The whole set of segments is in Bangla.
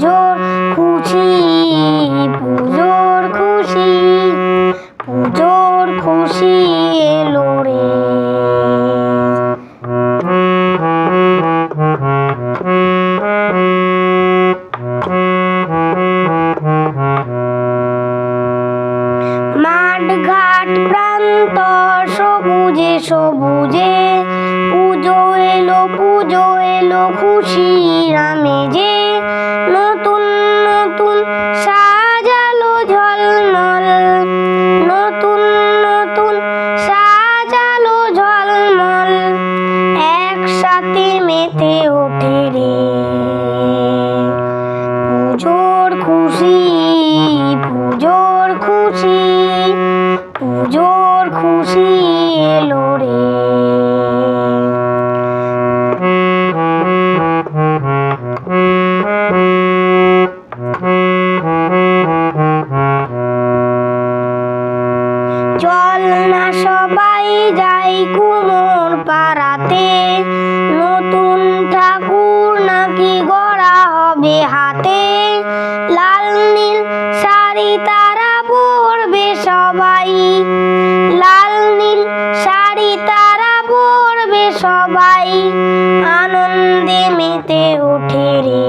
পুজোর খুশি, পুজোর খুশি, পুজোর খুশি এলো রে। মাঠ ঘাট প্রান্তর সবুজে সবুজে পুজো এলো খুশির আমেজে। নতুন নতুন সাজালো ঝলমল, নতুন নতুন সাজালো ঝলমল, একসাথে মেতে ওঠে রে। পুজোর খুশি, পুজোর খুশি, পুজোর খুশি এলো রে। চল না সবাই যাই কুমোর পাড়াতে, নতুন ঠাকুর নাকি গড়া হবে হাতে। লাল নীল শাড়ি তারা পরবে সবাই, লাল নীল শাড়ি তারা পরবে সবাই, আনন্দে মেতে ওঠে রে।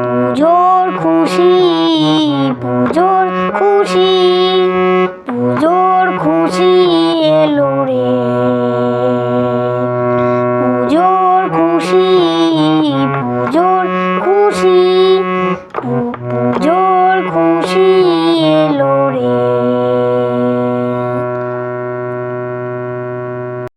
পুজোর খুশি, পুজোর খুশি।